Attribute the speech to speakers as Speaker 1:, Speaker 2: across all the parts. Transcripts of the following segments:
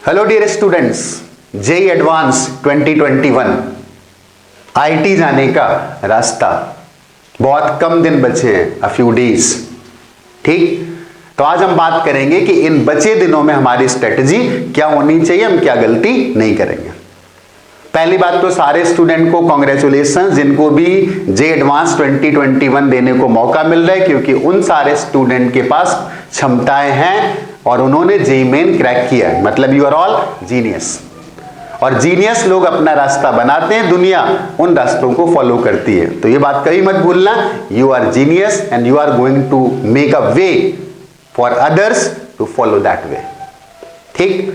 Speaker 1: Hello dear students, JEE advance 2021 IIT जाने का रास्ता बहुत कम दिन बचे हैं, अ फ्यू डेज। ठीक, तो आज हम बात करेंगे कि इन बचे दिनों में हमारी स्ट्रेटजी क्या होनी चाहिए, हम क्या गलती नहीं करेंगे। पहली बात तो सारे स्टूडेंट को कांग्रेचुलेशन जिनको भी जेईई एडवांस 2021 देने को मौका मिल रहा है, क्योंकि उन सारे स्टूडेंट के पास क्षमताएं हैं और उन्होंने जेईई मेन क्रैक किया है। मतलब यू आर ऑल जीनियस, और जीनियस लोग अपना रास्ता बनाते हैं, दुनिया उन रास्तों को फॉलो करती है। तो ये बात कभी मत भूलना, you are genius and you are going to make a way for others to follow that way. ठीक,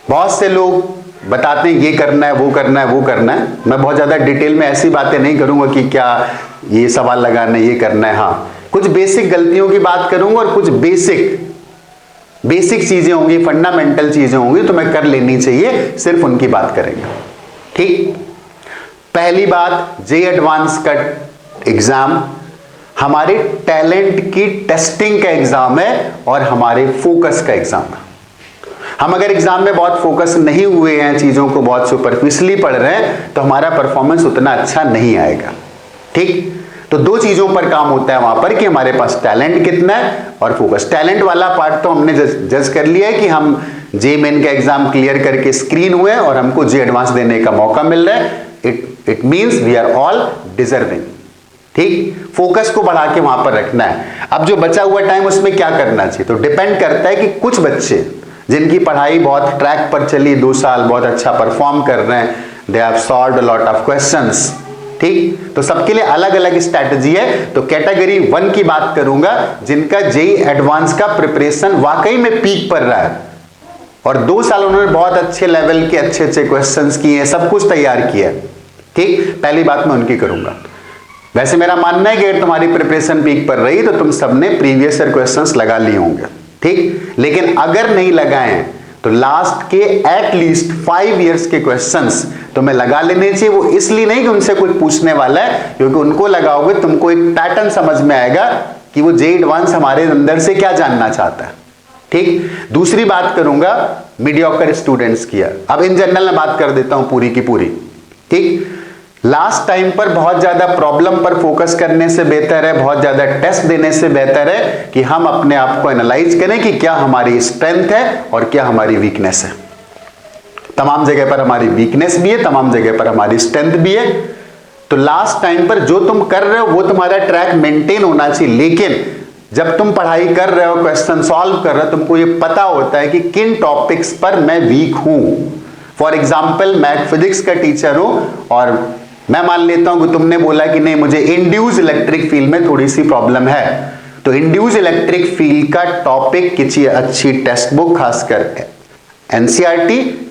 Speaker 1: बहुत से लोग बताते हैं ये करना है, वो करना है, वो करना है। मैं बहुत ज्यादा डिटेल में ऐसी बातें नहीं करूंगा कि क्या ये सवाल लगाना है, ये करना है। हाँ, कुछ बेसिक गलतियों की बात करूंगा और कुछ बेसिक चीजें होंगी, फंडामेंटल चीजें होंगी तो मैं कर लेनी चाहिए, सिर्फ उनकी बात करेंगे। ठीक, पहली बात, जेईई एडवांस का एग्जाम हमारे टैलेंट की टेस्टिंग का एग्जाम है और हमारे फोकस का एग्जाम है। हम अगर एग्जाम में बहुत फोकस नहीं हुए हैं, चीजों को बहुत सुपरफिशियली पढ़ रहे हैं, तो हमारा परफॉर्मेंस उतना अच्छा नहीं आएगा। ठीक, तो दो चीजों पर काम होता है वहां पर कि हमारे पास टैलेंट कितना है और फोकस। टैलेंट वाला पार्ट तो हमने जज कर लिया है कि हम जेईई मेन का एग्जाम क्लियर करके स्क्रीन हुए हैं और हमको जेईई एडवांस देने का मौका मिल रहा है। It means we are all deserving. ठीक, फोकस को बढ़ा के वहां पर रखना है। अब जो बचा हुआ टाइम उसमें क्या करना चाहिए, तो डिपेंड करता है कि कुछ बच्चे जिनकी पढ़ाई बहुत ट्रैक पर चली, 2 साल बहुत अच्छा परफॉर्म कर रहे हैं, they have solved a lot of questions. ठीक, तो सबके लिए अलग अलग स्ट्रैटेजी है। तो कैटेगरी 1 की बात करूंगा जिनका जेईई एडवांस का प्रिपरेशन वाकई में पीक पर रहा है और 2 साल उन्होंने बहुत अच्छे लेवल के अच्छे क्वेश्चंस किए हैं, सब कुछ तैयार किया है। ठीक, पहली बात मैं उनकी करूंगा। वैसे मेरा मानना है कि अगर तुम्हारी प्रिपरेशन पीक पर रही तो तुम सबने प्रीवियस ईयर क्वेश्चंस लगा लिए होंगे। ठीक, लेकिन अगर नहीं लगाए तो लास्ट के एटलीस्ट 5 इयर्स के क्वेश्चंस तुम्हें लगा लेने चाहिए। वो इसलिए नहीं कि उनसे कोई पूछने वाला है, क्योंकि उनको लगाओगे तुमको एक पैटर्न समझ में आएगा कि वो जेईई एडवांस हमारे अंदर से क्या जानना चाहता है। ठीक, दूसरी बात करूंगा मीडियोकर स्टूडेंट्स की। अब इन जनरल में बात कर देता हूं पूरी की पूरी। ठीक, लास्ट टाइम पर बहुत ज्यादा प्रॉब्लम पर फोकस करने से बेहतर है, बहुत ज्यादा टेस्ट देने से बेहतर है कि हम अपने आप को एनालाइज करें कि क्या हमारी स्ट्रेंथ है और क्या हमारी वीकनेस है। तमाम जगह पर हमारी वीकनेस भी है, तमाम जगह पर हमारी स्ट्रेंथ भी है। तो लास्ट टाइम पर जो तुम कर रहे हो वो तुम्हारा ट्रैक मेंटेन होना चाहिए, लेकिन जब तुम पढ़ाई कर रहे हो, क्वेश्चन सॉल्व कर रहे हो, तुमको ये पता होता है कि किन टॉपिक्स पर मैं वीक हूं। फॉर एग्जाम्पल, मैं फिजिक्स का टीचर हूं और मैं मान लेता हूं कि तुमने बोला कि नहीं मुझे इंड्यूस इलेक्ट्रिक फील्ड में थोड़ी सी प्रॉब्लम है, तो इंड्यूस इलेक्ट्रिक फील्ड का टॉपिक किसी अच्छी टेक्स्ट बुक, खासकर एनसीईआरटी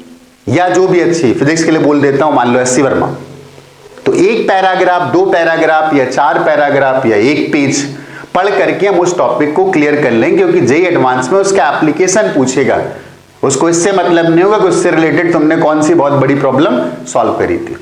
Speaker 1: या जो भी अच्छी, फिजिक्स के लिए बोल देता हूं मान लो एससी वर्मा, तो 1 पैराग्राफ 2 पैराग्राफ या 4 पैराग्राफ या 1 पेज पढ़ करके हम उस टॉपिक को क्लियर कर लेंगे, क्योंकि जेईई एडवांस में उसका एप्लीकेशन पूछेगा। उसको इससे मतलब नहीं होगा कि उससे रिलेटेड तुमने कौन सी बहुत बड़ी प्रॉब्लम सॉल्व करी थी।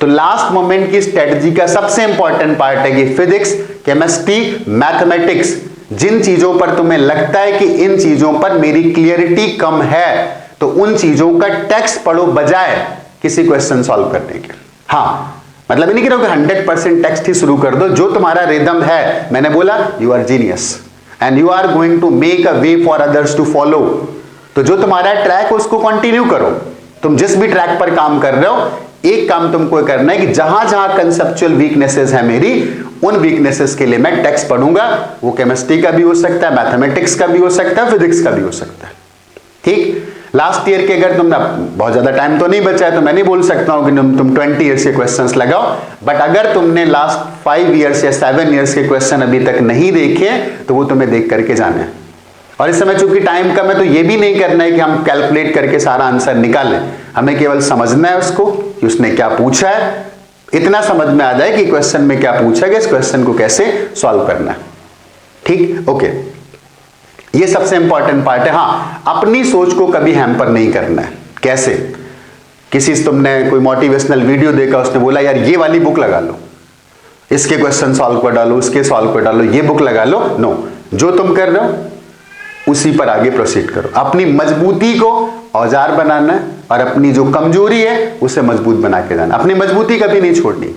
Speaker 1: तो लास्ट मोमेंट की स्ट्रेटजी का सबसे इंपॉर्टेंट पार्ट है कि फिजिक्स, केमिस्ट्री, मैथमेटिक्स, जिन चीजों पर तुम्हें लगता है कि इन चीजों पर मेरी क्लियरिटी कम है, तो उन चीजों का टेक्स्ट पढ़ो बजाय किसी क्वेश्चन सॉल्व करने के। हाँ, मतलब नहीं कह रहा कि 100% टेक्स्ट ही शुरू कर दो, जो तुम्हारा रिदम है। मैंने बोला you are genius and you are going to make a way for others to follow. तो जो तुम्हारा ट्रैक है उसको कंटिन्यू करो। तुम जिस भी ट्रैक पर काम कर रहे हो, एक काम तुमको करना है कि जहां जहां कंसेप्चुअल वीकनेसेस है मेरी, उन वीकनेसेस के लिए मैं टेक्स्ट पढ़ूंगा। वो केमिस्ट्री का भी हो सकता है, मैथमेटिक्स का भी हो सकता है, फिजिक्स का भी हो सकता है। ठीक, लास्ट ईयर के अगर तुम, बहुत ज्यादा टाइम तो नहीं बचा है तो मैं नहीं बोल सकता हूं कि तुम 20 ईयर्स के क्वेश्चंस लगाओ, बट अगर तुमने लास्ट 5 ईयर्स या 7 ईयर्स के क्वेश्चन अभी तक नहीं देखे तो वो तुम्हें देख करके जाने हैं। और इस समय चूंकि टाइम कम है तो ये भी नहीं करना है कि हम कैलकुलेट करके सारा आंसर निकालें, हमें केवल समझना है उसको कि उसने क्या पूछा है, इतना समझ में आ जाए कि क्वेश्चन में क्या पूछा गया, इस क्वेश्चन को कैसे सॉल्व करना है। ठीक, ओके, ये सबसे इंपॉर्टेंट पार्ट है। हाँ, अपनी सोच को कभी हैम्पर नहीं करना है। कैसे, किसी से तुमने कोई मोटिवेशनल वीडियो देखा, उसने बोला यार ये वाली बुक लगा लो, इसके क्वेश्चन सॉल्व कर डालो, उसके सॉल्व कर डालो, ये बुक लगा लो। नो, जो तुम कर रहे हो उसी पर आगे प्रोसीड करो। अपनी मजबूती को औजार बनाना है और अपनी जो कमजोरी है उसे मजबूत बना के जाना। अपनी मजबूती कभी नहीं छोड़नी,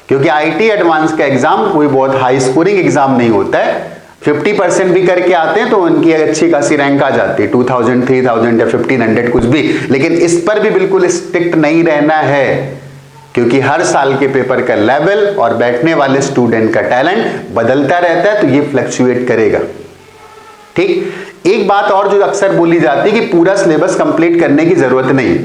Speaker 1: क्योंकि आईटी एडवांस का एग्जाम कोई बहुत हाई स्कोरिंग एग्जाम नहीं होता है। 50% भी करके आते हैं तो उनकी अच्छी खासी रैंक आ जाती है, 2000, 3000 या 1500 कुछ भी। लेकिन इस पर भी बिल्कुल स्ट्रिक्ट नहीं रहना है, क्योंकि हर साल के पेपर का लेवल और बैठने वाले स्टूडेंट का टैलेंट बदलता रहता है, तो ये फ्लक्चुएट करेगा। ठीक, एक बात और जो अक्सर बोली जाती है कि पूरा सिलेबस कंप्लीट करने की जरूरत नहीं।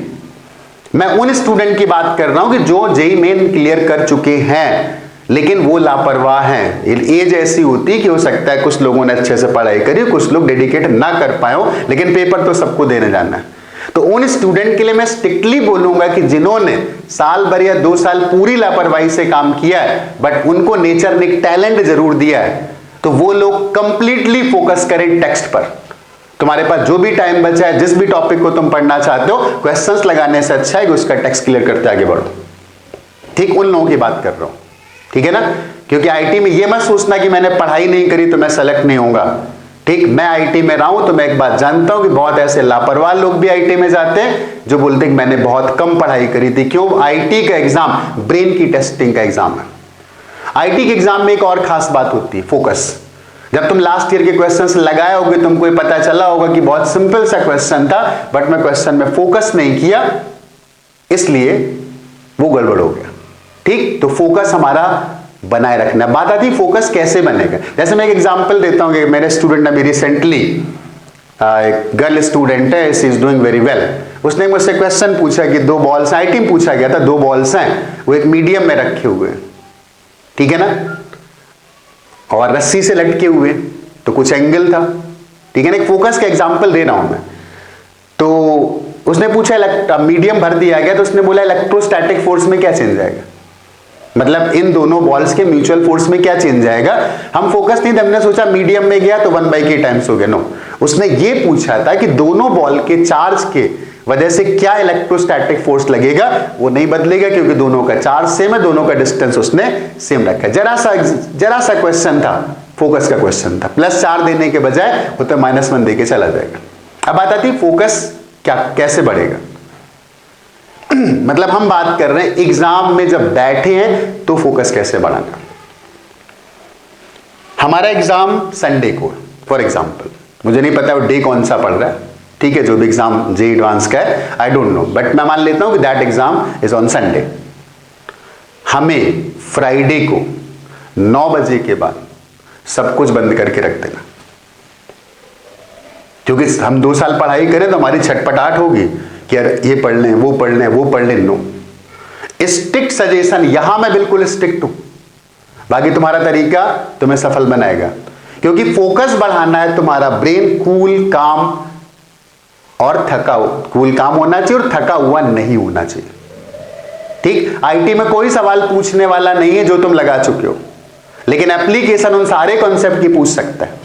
Speaker 1: मैं उन स्टूडेंट की बात कर रहा हूं कि जो जेईई मेन क्लियर कर चुके हैं लेकिन वो लापरवाह हैं। एज ऐसी होती है कि हो सकता है कुछ लोगों ने अच्छे से पढ़ाई करी, कुछ लोग डेडिकेट ना कर पाए हो, लेकिन पेपर तो सबको देने जाना है। तो उन स्टूडेंट के लिए मैं स्ट्रिक्टली बोलूंगा कि जिन्होंने साल भर या 2 साल पूरी लापरवाही से काम किया है, बट उनको नेचर ने एक टैलेंट जरूर दिया है, तो वो लोग कंप्लीटली फोकस करें टेक्स्ट पर। तुम्हारे पास जो भी टाइम बचा है, जिस भी टॉपिक को तुम पढ़ना चाहते हो, क्वेश्चंस लगाने से अच्छा है कि उसका टेक्स्ट क्लियर करते आगे बढ़ो। ठीक, उन लोगों की बात कर रहा हूं, ठीक है ना। क्योंकि आईटी में ये मत सोचना कि मैंने पढ़ाई नहीं करी तो मैं सेलेक्ट नहीं होऊंगा। ठीक, मैं आईटी में रहा हूं तो मैं एक बात जानता हूं कि बहुत ऐसे लापरवाह लोग भी आईटी में जाते हैं जो बोलते हैं कि मैंने बहुत कम पढ़ाई करी थी। क्यों? आईटी का एग्जाम ब्रेन की टेस्टिंग का एग्जाम है। आईटी के एग्जाम में एक और खास बात होती है, फोकस। जब तुम लास्ट ईयर के क्वेश्चंस लगाए होगे, तुमको ये पता चला होगा कि बहुत सिंपल सा क्वेश्चन था, बट मैं क्वेश्चन में फोकस नहीं किया, इसलिए वो गड़बड़ हो गया। ठीक, तो फोकस हमारा बनाए रखना। बात आती फोकस कैसे बनेगा। जैसे मैं एक एग्जांपल देता हूं कि मेरे स्टूडेंट अभी रिसेंटली, एक गर्ल स्टूडेंट है, she is doing very well. उसने मुझसे क्वेश्चन पूछा कि 2 बॉल्स, आईटी में पूछा गया था, 2 बॉल्स हैं, वो एक मीडियम में रखे हुए हैं, ठीक है ना, और रस्सी से लटके हुए, तो कुछ एंगल था, ठीक है ना। एक फोकस का एग्जांपल दे रहा हूं मैं। तो उसने पूछा, मीडियम भर दिया गया, तो उसने बोला इलेक्ट्रोस्टैटिक फोर्स में क्या चेंज आएगा, मतलब इन दोनों बॉल्स के म्यूचुअल फोर्स में क्या चेंज आएगा। हम फोकस नहीं थे, हमने सोचा मीडियम में गया तो 1/k टाइम्स हो गया। नो, उसने ये पूछा था कि दोनों बॉल के चार्ज के वजह से क्या इलेक्ट्रोस्टैटिक फोर्स लगेगा। वो नहीं बदलेगा क्योंकि दोनों का चार्ज सेम है, दोनों का डिस्टेंस उसने सेम रखा है। जरा सा क्वेश्चन था, फोकस का क्वेश्चन था। +4 देने के बजाय वो तो -1 देके चला जाएगा। अब बात आती फोकस क्या कैसे बढ़ेगा। मतलब हम बात कर रहे हैं एग्जाम में जब बैठे हैं तो फोकस कैसे बढ़ाना। हमारा एग्जाम संडे को, फॉर एग्जांपल, मुझे नहीं पता वो डे कौन सा पड़ रहा है, ठीक है, जो भी एग्जाम जेईई एडवांस का है, आई डोंट नो, बट मैं मान लेता हूं कि that exam is on Sunday. हमें फ्राइडे को 9 बजे के बाद सब कुछ बंद करके रख देना, क्योंकि हम 2 साल पढ़ाई करें तो हमारी छटपटाहट होगी कि यार ये पढ़ लें, वो पढ़ लें, वो पढ़ लें। नो, स्ट्रिक्ट सजेशन, यहां मैं बिल्कुल स्ट्रिक्ट हूं, बाकी तुम्हारा तरीका तुम्हें सफल बनाएगा। क्योंकि फोकस बढ़ाना है, तुम्हारा ब्रेन कूल काम और कूल काम होना चाहिए और थका हुआ नहीं होना चाहिए। ठीक, आईटी में कोई सवाल पूछने वाला नहीं है जो तुम लगा चुके हो, लेकिन एप्लीकेशन उन सारे कॉन्सेप्ट की पूछ सकता है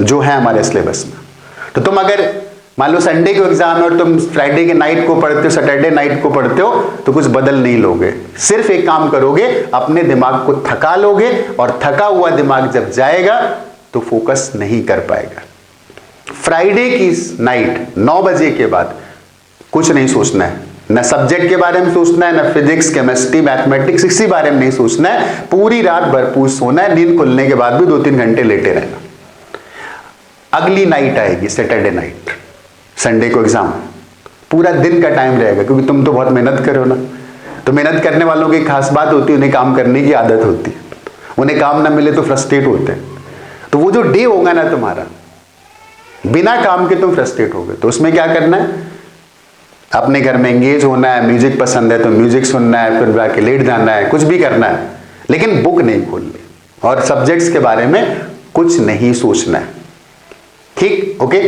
Speaker 1: जो है हमारे सिलेबस में। तो तुम अगर मान लो संडे को एग्जाम है और तुम फ्राइडे के नाइट को पढ़ते हो, सैटरडे नाइट को पढ़ते हो, तो कुछ बदल नहीं लोगे। सिर्फ एक काम करोगे, अपने दिमाग को थका लोगे, और थका हुआ दिमाग जब जाएगा तो फोकस नहीं कर पाएगा। फ्राइडे की नाइट 9 बजे के बाद कुछ नहीं सोचना है, न सब्जेक्ट के बारे में सोचना है, न फिजिक्स, केमिस्ट्री, मैथमेटिक्स, किसी बारे में नहीं सोचना है। पूरी रात भरपूर सोना है, नींद खुलने के बाद भी 2-3 घंटे लेटे रहना। अगली नाइट आएगी सैटरडे नाइट, संडे को एग्जाम, पूरा दिन का टाइम रहेगा, क्योंकि तुम तो बहुत मेहनत करो ना। तो मेहनत करने वालों की खास बात होती है, उन्हें काम करने की आदत होती है, उन्हें काम ना मिले तो फ्रस्ट्रेट होते हैं। तो वो जो डे होगा ना तुम्हारा, बिना काम के तुम फ्रस्ट्रेट हो गए, तो उसमें क्या करना है, अपने घर में एंगेज होना है। म्यूजिक पसंद है तो म्यूजिक सुनना है, फिर जाके लेट जाना है, कुछ भी करना है, लेकिन बुक नहीं खोलनी और सब्जेक्ट्स के बारे में कुछ नहीं सोचना है। ठीक, ओके,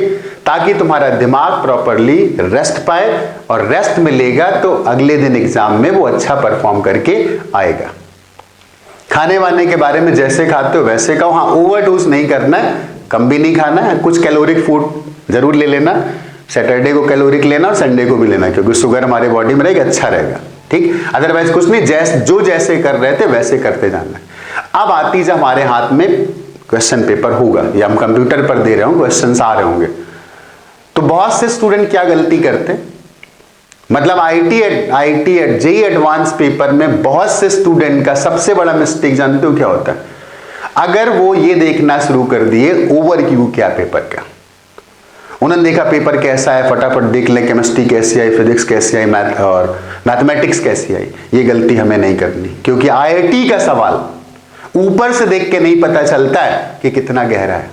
Speaker 1: ताकि तुम्हारा दिमाग प्रॉपरली रेस्ट पाए, और रेस्ट मिलेगा तो अगले दिन एग्जाम में वो अच्छा परफॉर्म करके आएगा। खाने वाने के बारे में जैसे खाते हो वैसे खाओ, हाँ ओवरडोज नहीं करना है, कम भी नहीं खाना है, कुछ कैलोरिक फूड जरूर ले लेना। सैटरडे को कैलोरिक लेना और संडे को भी लेना, क्योंकि शुगर हमारे बॉडी में रहेगा, अच्छा रहेगा। ठीक, अदरवाइज कुछ नहीं, जैसे कर रहे थे वैसे करते जाना है। अब आती है हमारे हाथ में क्वेश्चन पेपर होगा या हम कंप्यूटर पर दे रहे हो, क्वेश्चंस आ रहे होंगे। तो बहुत से स्टूडेंट क्या गलती करते हैं, मतलब आईटी जेईई एडवांस पेपर में बहुत से स्टूडेंट का सबसे बड़ा मिस्टेक जानते हो क्या होता है? अगर वो ये देखना शुरू कर दिए ओवरव्यू क्या पेपर का, उन्होंने देखा पेपर कैसा है, फटाफट देख ले केमिस्ट्री कैसी आई, फिजिक्स कैसी आई, मैथ और मैथमेटिक्स कैसी आई। ये गलती हमें नहीं करनी, क्योंकि आईआईटी का सवाल ऊपर से देख के नहीं पता चलता है कि कितना गहरा है।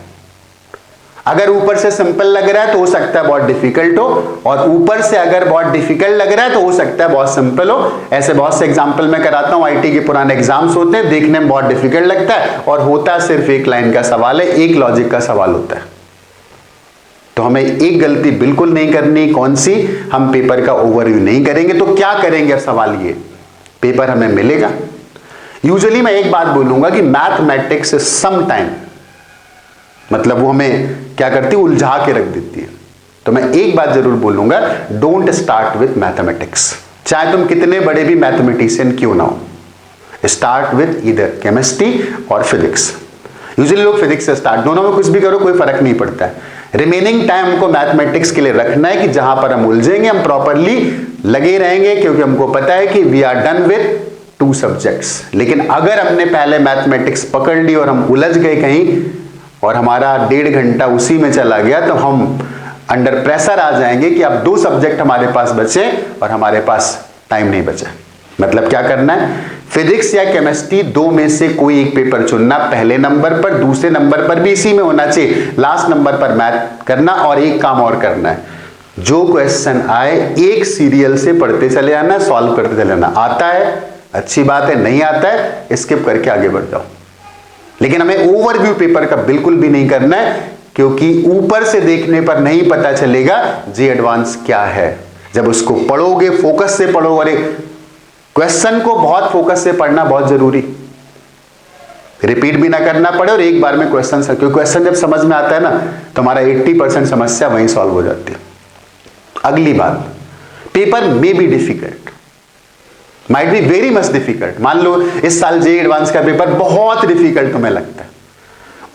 Speaker 1: अगर ऊपर से सिंपल लग रहा है तो हो सकता है बहुत डिफिकल्ट हो, और ऊपर से अगर बहुत डिफिकल्ट लग रहा है तो हो सकता है बहुत सिंपल हो। ऐसे बहुत से एग्जांपल मैं कराता हूं, आईटी के पुराने एग्जाम्स होते हैं, देखने में बहुत डिफिकल्ट लगता है और होता सिर्फ एक लाइन का सवाल है, एक लॉजिक का सवाल होता है। तो हमें एक गलती बिल्कुल नहीं करनी, कौन सी? हम पेपर का ओवरव्यू नहीं करेंगे। तो क्या करेंगे? सवाल ये, पेपर हमें मिलेगा। यूजुअली मैं एक बात बोलूंगा कि मैथमेटिक्स सम टाइम, मतलब वो हमें क्या करती है, उलझा के रख देती है। तो मैं एक बात जरूर बोलूंगा, डोंट स्टार्ट विथ मैथमेटिक्स, चाहे तुम कितने बड़े भी मैथमेटिशियन क्यों ना हो। स्टार्ट विथ ईदर केमिस्ट्री और फिजिक्स। यूजुअली लोग फिजिक्स से स्टार्ट, दोनों में कुछ भी करो कोई फर्क नहीं पड़ता है। रिमेनिंग टाइम को मैथमेटिक्स के लिए रखना है कि जहां पर हम उलझेंगे हम प्रॉपरली लगे रहेंगे, क्योंकि हमको पता है कि we are done with 2 subjects. लेकिन अगर हमने पहले मैथमेटिक्स पकड़ ली और हम उलझ गए कहीं और हमारा 1.5 घंटा उसी में चला गया, तो हम अंडर प्रेशर आ जाएंगे कि अब 2 सब्जेक्ट हमारे पास बचे और हमारे पास टाइम नहीं बचा। मतलब क्या करना है, फिजिक्स या केमिस्ट्री 2 में से कोई एक पेपर चुनना, पहले नंबर पर, दूसरे नंबर पर भी इसी में होना चाहिए, लास्ट नंबर पर मैथ करना। और एक काम और करना है, जो क्वेश्चन आए एक सीरियल से पढ़ते चले जाना, सॉल्व करते चले जाना। आता है अच्छी बात है, नहीं आता है स्किप करके आगे बढ़ जाओ। लेकिन हमें ओवरव्यू पेपर का बिल्कुल भी नहीं करना है, क्योंकि ऊपर से देखने पर नहीं पता चलेगा जी एडवांस क्या है। जब उसको पढ़ोगे, फोकस से पढ़ो, और क्वेश्चन को बहुत फोकस से पढ़ना बहुत जरूरी, रिपीट भी ना करना पड़े और एक बार में क्वेश्चन, क्योंकि क्वेश्चन जब समझ में आता है ना तो हमारा 80% समस्या वहीं सॉल्व हो जाती है। अगली बात, paper may be difficult, might be very much difficult. मान लो इस साल जेईई एडवांस का पेपर बहुत डिफिकल्ट तुम्हें लगता है,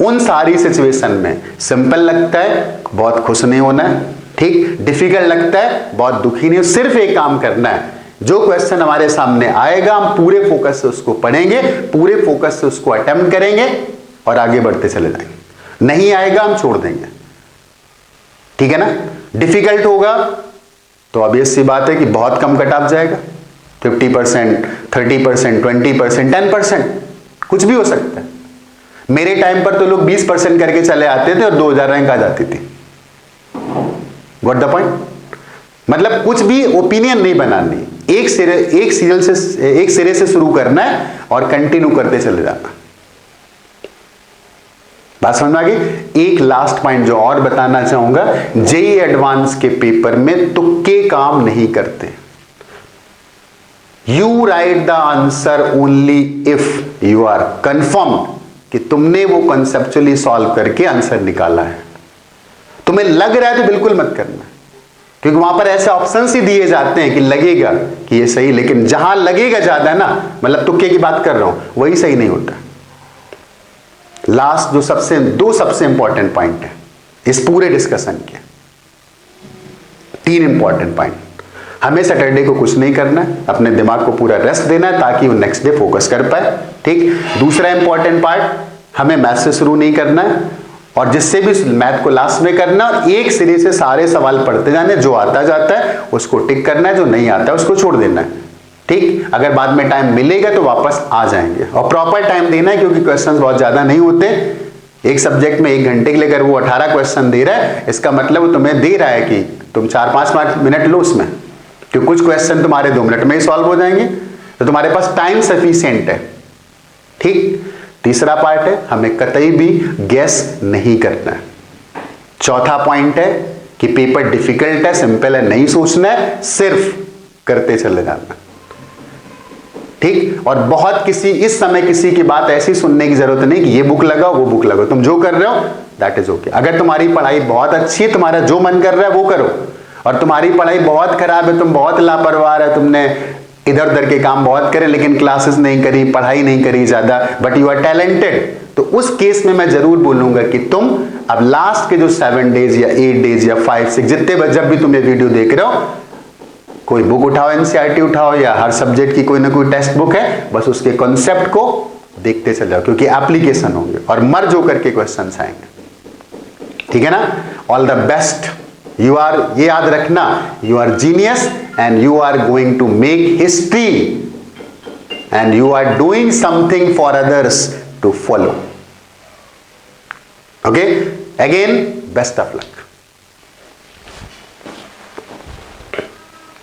Speaker 1: उन सारी सिचुएशन में सिंपल लगता है बहुत खुश नहीं होना है, ठीक, डिफिकल्ट लगता है बहुत दुखी नहीं, सिर्फ एक काम करना है, जो क्वेश्चन हमारे सामने आएगा हम पूरे फोकस से उसको पढ़ेंगे, पूरे फोकस से उसको अटेम्प्ट करेंगे और आगे बढ़ते चले जाएंगे। नहीं आएगा हम छोड़ देंगे, ठीक है ना। डिफिकल्ट होगा तो ऑब्वियस सी बात है कि बहुत कम कट ऑफ जाएगा, 50%, 30%, 20%, 10%, कुछ भी हो सकता है। मेरे टाइम पर तो लोग 20% करके चले आते थे और 2000 रैंक आ जाती थी। Got the point? मतलब कुछ भी ओपिनियन नहीं बनानी, एक सिरे से शुरू करना है और कंटिन्यू करते चले जाना। बात समझ में आ गई? एक लास्ट पॉइंट जो और बताना चाहूंगा, जेईई एडवांस के पेपर में तुक्के काम नहीं करते। You write the answer only if you are confirmed कि तुमने वो कंसेप्चुअली सॉल्व करके आंसर निकाला है। तुम्हें लग रहा है तो बिल्कुल मत करना, क्योंकि वहां पर ऐसे ऑप्शंस ही दिए जाते हैं कि लगेगा कि ये सही, लेकिन जहां लगेगा ज्यादा ना, मतलब तुक्के की बात कर रहा हूं, वही सही नहीं होता। लास्ट जो दो सबसे इंपॉर्टेंट पॉइंट है इस पूरे डिस्कशन के, 3 इंपॉर्टेंट पॉइंट। हमें सैटरडे को कुछ नहीं करना है, अपने दिमाग को पूरा रेस्ट देना है ताकि वो नेक्स्ट डे फोकस कर पाए, ठीक। दूसरा इंपॉर्टेंट पार्ट, हमें मैथ से शुरू नहीं करना है, और जिससे भी मैथ को लास्ट में करना, और एक सिरे से सारे सवाल पढ़ते जाने, जो आता जाता है उसको टिक करना है, जो नहीं आता है उसको छोड़ देना है, ठीक। अगर बाद में टाइम मिलेगा तो वापस आ जाएंगे, और प्रॉपर टाइम देना है, क्योंकि क्वेश्चंस बहुत ज्यादा नहीं होते। एक सब्जेक्ट में 1 घंटे के लिए अगर वो 18 क्वेश्चन दे रहा है, इसका मतलब वो तुम्हें दे रहा है कि तुम 4-5 मिनट लो उसमें, क्योंकि कुछ क्वेश्चन तुम्हारे 2 मिनट में ही सॉल्व हो जाएंगे, तो तुम्हारे पास टाइम सफिशिएंट है, ठीक। तीसरा पार्ट है, हमें कतई भी गैस नहीं करना है। चौथा पॉइंट है कि पेपर डिफिकल्ट है, सिंपल है, नहीं सोचना है, सिर्फ करते चले जाना, ठीक। और बहुत इस समय किसी की बात ऐसी सुनने की जरूरत नहीं कि ये बुक लगाओ वो बुक लगाओ, तुम जो कर रहे हो दैट इज ओके। अगर तुम्हारी पढ़ाई बहुत अच्छी है, तुम्हारा जो मन कर रहा है वो करो, और तुम्हारी पढ़ाई बहुत खराब है, तुम बहुत लापरवाह है, तुमने इधर उधर के काम बहुत करे लेकिन क्लासेस नहीं करी, पढ़ाई नहीं करी ज्यादा, बट यू आर टैलेंटेड, तो उस केस में मैं जरूर बोलूंगा कि तुम अब लास्ट के जो 7 डेज या 8 डेज या 5-6 जितने जब भी तुम ये वीडियो देख रहे हो, कोई बुक उठाओ, एनसीईआरटी उठाओ या हर सब्जेक्ट की कोई ना कोई टेक्स्ट बुक है, बस उसके कॉन्सेप्ट को देखते चले जाओ क्योंकि एप्लीकेशन होंगे और मर्ज होकर के क्वेश्चंस आएंगे। ठीक है ना? All the best. You are, ये याद रखना, you are genius and you are going to make history and you are doing something for others to follow. Okay, again best of luck.